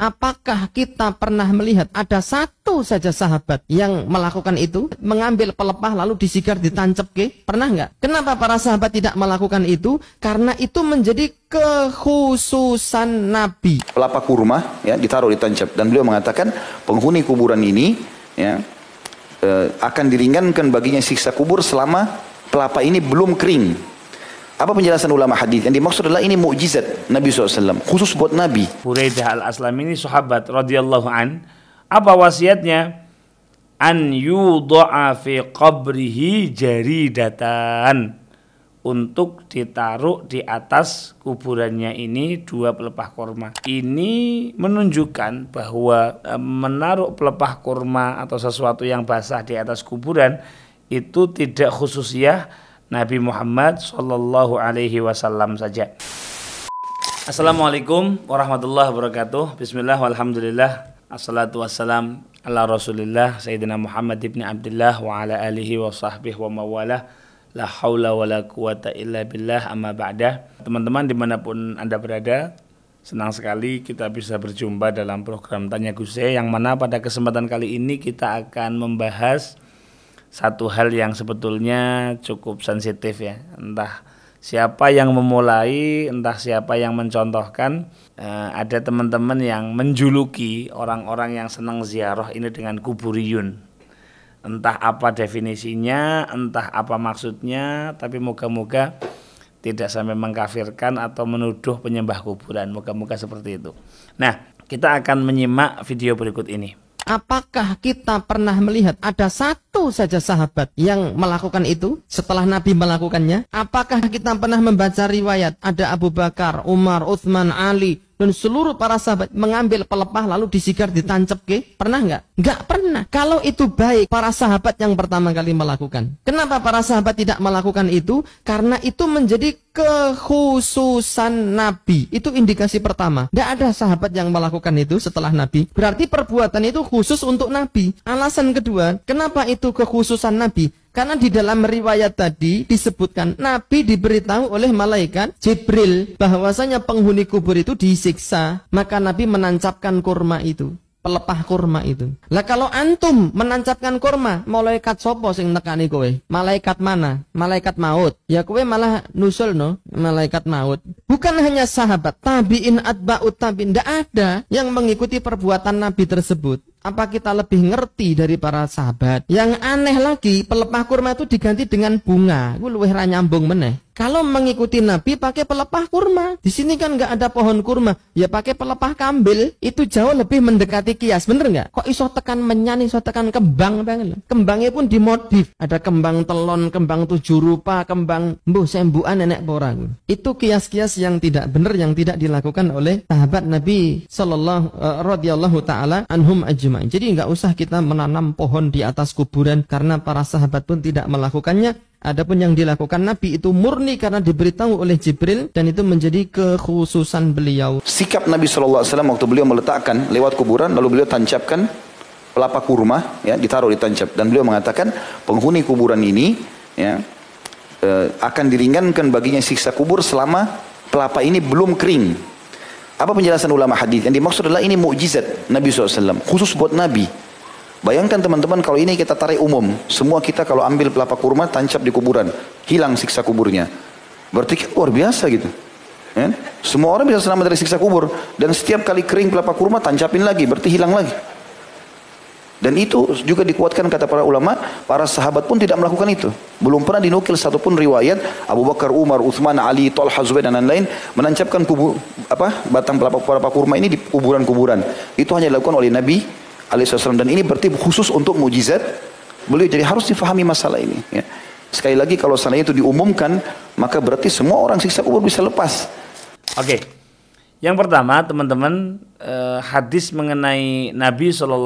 Apakah kita pernah melihat ada satu saja sahabat yang melakukan itu? Mengambil pelepah lalu disigar ditancap ke? Pernah nggak? Kenapa para sahabat tidak melakukan itu? Karena itu menjadi kekhususan Nabi. Pelapa kurma ya ditaruh ditancap, dan beliau mengatakan penghuni kuburan ini ya akan diringankan baginya siksa kubur selama pelapa ini belum kering. Apa penjelasan ulama hadis? Yang dimaksud adalah ini mukjizat Nabi SAW, khusus buat Nabi. Buraidah al-Aslami ini sahabat radhiyallahu an. Apa wasiatnya? An yudha'a fi qabrihi jaridatan. Untuk ditaruh di atas kuburannya ini 2 pelepah kurma. Ini menunjukkan bahwa menaruh pelepah kurma atau sesuatu yang basah di atas kuburan itu tidak khususiyah Nabi Muhammad Sallallahu Alaihi Wasallam saja. Assalamualaikum warahmatullahi wabarakatuh. Bismillah walhamdulillah. Assalatu wassalam ala rasulillah Sayyidina Muhammad ibn Abdullah wa ala alihi wa sahbihi wa mawalah. La hawla wa la quwata illa billah, amma ba'dah. Teman-teman dimanapun Anda berada, senang sekali kita bisa berjumpa dalam program Tanya Guse, yang mana pada kesempatan kali ini kita akan membahas satu hal yang sebetulnya cukup sensitif ya. Entah siapa yang memulai, entah siapa yang mencontohkan. Ada teman-teman yang menjuluki orang-orang yang senang ziarah ini dengan kuburiyun. Entah apa definisinya, entah apa maksudnya, tapi moga-moga tidak sampai mengkafirkan atau menuduh penyembah kuburan. Moga-moga seperti itu. Nah, kita akan menyimak video berikut ini. Apakah kita pernah melihat ada satu saja sahabat yang melakukan itu setelah Nabi melakukannya? Apakah kita pernah membaca riwayat ada Abu Bakar, Umar, Utsman, Ali dan seluruh para sahabat mengambil pelepah lalu disigar ditancap ke? Pernah nggak? Nggak pernah. Kalau itu baik, para sahabat yang pertama kali melakukan. Kenapa para sahabat tidak melakukan itu? Karena itu menjadi kekhususan Nabi. Itu indikasi pertama. Nggak ada sahabat yang melakukan itu setelah Nabi. Berarti perbuatan itu khusus untuk Nabi. Alasan kedua, kenapa itu kekhususan Nabi? Karena di dalam riwayat tadi disebutkan Nabi diberitahu oleh malaikat Jibril bahwasanya penghuni kubur itu disiksa. Maka Nabi menancapkan kurma itu, pelepah kurma itu. Lah kalau antum menancapkan kurma, malaikat sopo sing nekani kowe? Malaikat mana? Malaikat maut. Ya kowe malah nusul no, malaikat maut. Bukan hanya sahabat, tabi'in, atba'ut tabi'in, ndak ada yang mengikuti perbuatan Nabi tersebut. Apa kita lebih ngerti dari para sahabat? Yang aneh lagi, pelepah kurma itu diganti dengan bunga. Gue luwih ra nyambung meneh. Kalau mengikuti Nabi pakai pelepah kurma, di sini kan nggak ada pohon kurma, ya pakai pelepah kambil. Itu jauh lebih mendekati kias, bener nggak? Kok iso tekan menyan, iso tekan kembang banget. Kembangnya pun dimodif. Ada kembang telon, kembang 7 rupa, kembang mbuh sembuan nenek porang. Itu kias-kias yang tidak benar, yang tidak dilakukan oleh sahabat Nabi Sallallahu radhiyallahu taala anhum ajma'in. Jadi nggak usah kita menanam pohon di atas kuburan karena para sahabat pun tidak melakukannya. Adapun yang dilakukan Nabi itu murni karena diberitahu oleh Jibril dan itu menjadi kekhususan beliau. Sikap Nabi SAW waktu beliau meletakkan lewat kuburan, lalu beliau tancapkan pelapa kurma ya ditaruh ditancap, dan beliau mengatakan penghuni kuburan ini ya akan diringankan baginya siksa kubur selama pelapa ini belum kering. Apa penjelasan ulama hadis? Yang dimaksud adalah ini mukjizat Nabi SAW, khusus buat Nabi. Bayangkan teman-teman kalau ini kita tarik umum, semua kita kalau ambil pelapa kurma tancap di kuburan, hilang siksa kuburnya. Berarti luar biasa gitu. Ya? Semua orang bisa selamat dari siksa kubur, dan setiap kali kering pelapa kurma tancapin lagi, berarti hilang lagi. Dan itu juga dikuatkan kata para ulama, para sahabat pun tidak melakukan itu. Belum pernah dinukil satupun riwayat Abu Bakar, Umar, Utsman, Ali, Thalhah, Zubair dan lain-lain menancapkan batang pelapa kurma ini di kuburan-kuburan. Itu hanya dilakukan oleh Nabi alaihissalam, dan ini berarti khusus untuk mujizat beliau. Jadi harus difahami masalah ini ya. Sekali lagi, kalau seandainya itu diumumkan, maka berarti semua orang siksa kubur bisa lepas. Oke. Yang pertama, teman-teman, hadis mengenai Nabi SAW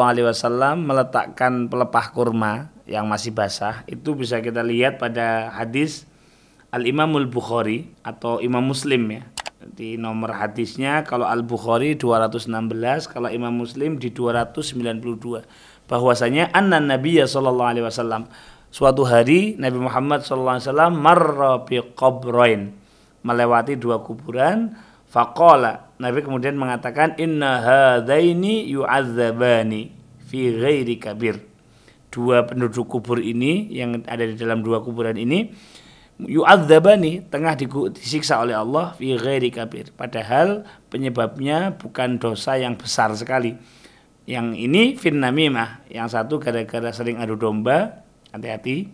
meletakkan pelepah kurma yang masih basah itu bisa kita lihat pada hadis Al-Imamul Bukhari atau Imam Muslim ya. Di nomor hadisnya, kalau Al-Bukhari 216, kalau Imam Muslim di 292, bahwasanya anna Nabiyya sallallahu alaihi wasallam, suatu hari Nabi Muhammad sallallahu alaihi wasallam marra bi qabrain, melewati 2 kuburan, Faqala, Nabi kemudian mengatakan, inna hadaini yu'adzabani fi ghairi kabir. Dua penduduk kubur ini yang ada di dalam dua kuburan ini yu'adzabani, tengah disiksa oleh Allah fi ghairi kabir, padahal penyebabnya bukan dosa yang besar sekali. Yang ini fin namimah, yang satu gara-gara sering adu domba, hati-hati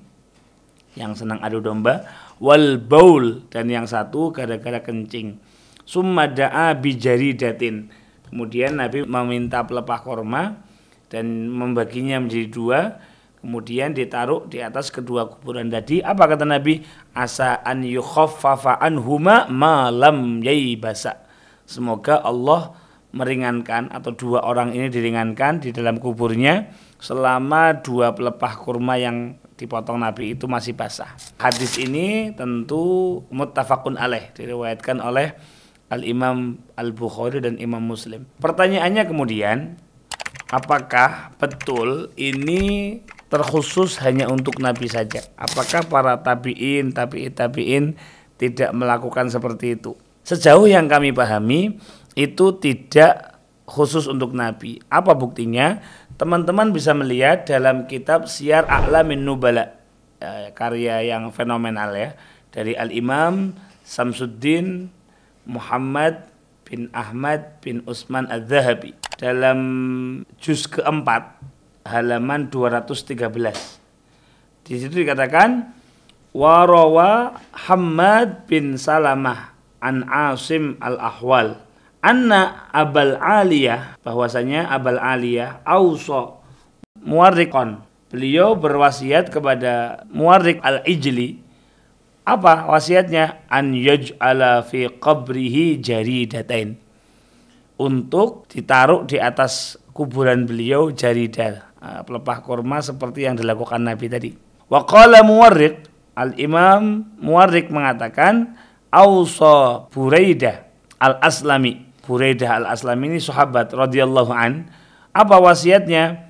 yang senang adu domba, wal baul, dan yang satu gara-gara kencing. Summa da'a bijaridatin, kemudian Nabi meminta pelepah korma dan membaginya menjadi dua, kemudian ditaruh di atas kedua kuburan tadi. Apa kata Nabi? Asa an yukhaffafa anhuma ma lam yaibasa. Semoga Allah meringankan atau dua orang ini diringankan di dalam kuburnya selama dua pelepah kurma yang dipotong Nabi itu masih basah. Hadis ini tentu muttafaqun alaih, diriwayatkan oleh Al-Imam Al-Bukhari dan Imam Muslim. Pertanyaannya kemudian, apakah betul ini terkhusus hanya untuk Nabi saja? Apakah para tabi'in tidak melakukan seperti itu? Sejauh yang kami pahami, itu tidak khusus untuk Nabi. Apa buktinya? Teman-teman bisa melihat dalam kitab Syiar A'lamin Nubala, karya yang fenomenal ya, dari Al-Imam Samsuddin Muhammad bin Ahmad bin Utsman Az-Zahabi, dalam juz keempat halaman 213. Di situ dikatakan warawa Hammad bin Salamah an Asim al-Ahwal anna Abal Aliyah, bahwasanya Abal Aliyah ausa Muwarriqan, beliau berwasiat kepada Muwarriq al-Ijli. Apa wasiatnya? An yaj'ala fi qabrihi jaridatain, untuk ditaruh di atas kuburan beliau jaridah, pelepah kurma seperti yang dilakukan Nabi tadi. Wa qala Muwarriq, Al-Imam Muwarriq mengatakan ausa Buraidah al-Aslami. Buraidah al-Aslami ini sahabat radhiyallahu an. Apa wasiatnya?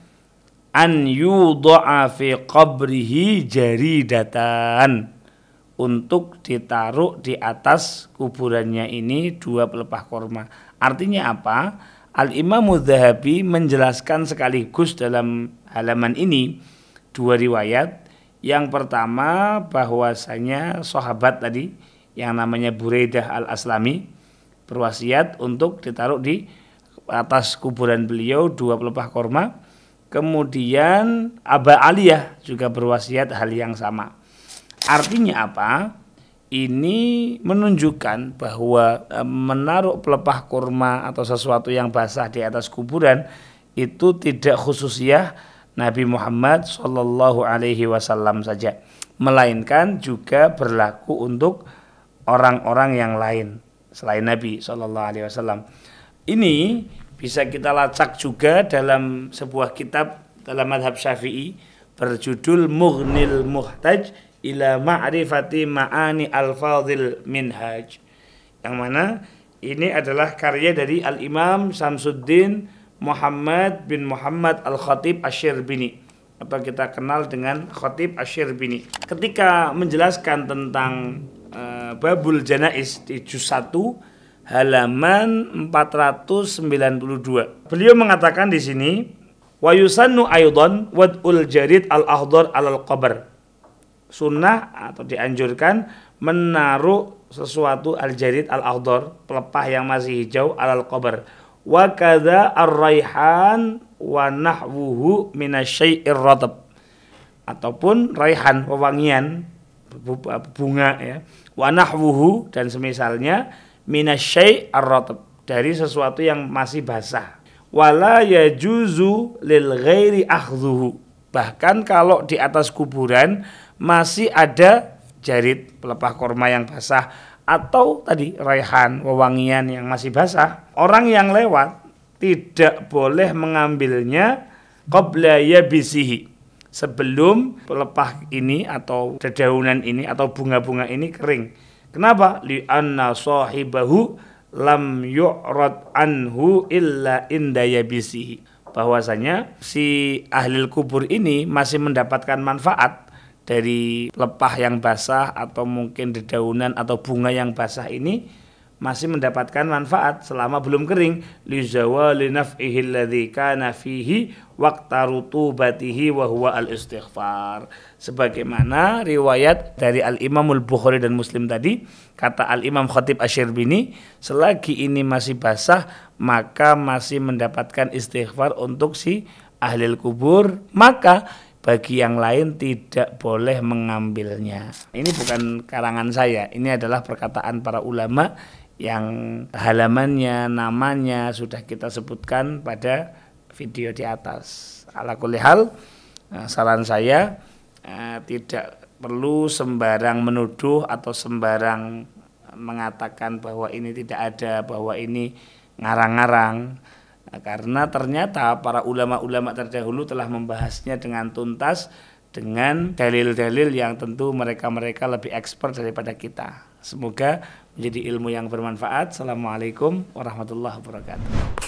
An yudha'a fi qabrihi jaridatan, untuk ditaruh di atas kuburannya ini dua pelepah kurma. Artinya apa? Al-Imam Az-Zahabi menjelaskan sekaligus dalam halaman ini dua riwayat. Yang pertama bahwasanya sahabat tadi yang namanya Buraidah al-Aslami berwasiat untuk ditaruh di atas kuburan beliau dua pelepah kurma. Kemudian Aba Aliyah juga berwasiat hal yang sama. Artinya apa? Ini menunjukkan bahwa menaruh pelepah kurma atau sesuatu yang basah di atas kuburan itu tidak khususiyah Nabi Muhammad Shallallahu Alaihi Wasallam saja, melainkan juga berlaku untuk orang-orang yang lain selain Nabi Shallallahu Alaihi Wasallam. Ini bisa kita lacak juga dalam sebuah kitab dalam mazhab Syafi'i berjudul Mughnil Muhtaj ila ma'rifati ma'ani al-fadhil minhaj, yang mana ini adalah karya dari Al-Imam Samsuddin Muhammad bin Muhammad Al-Khatib Asy-Syirbini, atau kita kenal dengan Khatib Asy-Syirbini. Ketika menjelaskan tentang Babul Janais di juz 1 halaman 492, beliau mengatakan di sini wa yusannu aidan wad'ul jarid al-ahdar alal qabr, sunnah atau dianjurkan menaruh sesuatu al-jarid al-akhdar, pelepah yang masih hijau, alal qabr. Wa kadza ar-raihan wa nahwuhu minasyai'ir ratab, ataupun raihan, wewangian bunga ya, wa nahwuhu, dan semisalnya minasyai' ar-ratab, dari sesuatu yang masih basah. Wala yajuzu lil ghairi akhdhuhu, bahkan kalau di atas kuburan masih ada jarid, pelepah kurma yang basah, atau tadi raihan, wewangian yang masih basah, orang yang lewat tidak boleh mengambilnya qabla yabisihi, sebelum pelepah ini atau dedaunan ini atau bunga-bunga ini kering. Kenapa? Li anna sahibahu lam yu'rad anhu illa inda yabisihi, bahwasanya si ahli kubur ini masih mendapatkan manfaat dari pelepah yang basah atau mungkin dedaunan atau bunga yang basah ini masih mendapatkan manfaat selama belum kering, li zawali naf'ihi alladzi kana fihi waqta rutubatihi wa huwa al-istighfar. Sebagaimana riwayat dari Al-Imam Al-Bukhari dan Muslim tadi, kata Al-Imam Khatib Asy-Syirbini, selagi ini masih basah maka masih mendapatkan istighfar untuk si ahli kubur, maka bagi yang lain tidak boleh mengambilnya. Ini bukan karangan saya, ini adalah perkataan para ulama yang halamannya, namanya sudah kita sebutkan pada video di atas. Ala kulli hal, saran saya tidak perlu sembarang menuduh atau sembarang mengatakan bahwa ini tidak ada, bahwa ini ngarang-ngarang. Karena ternyata para ulama-ulama terdahulu telah membahasnya dengan tuntas, dengan dalil-dalil yang tentu mereka-mereka lebih expert daripada kita. Semoga menjadi ilmu yang bermanfaat. Assalamualaikum warahmatullahi wabarakatuh.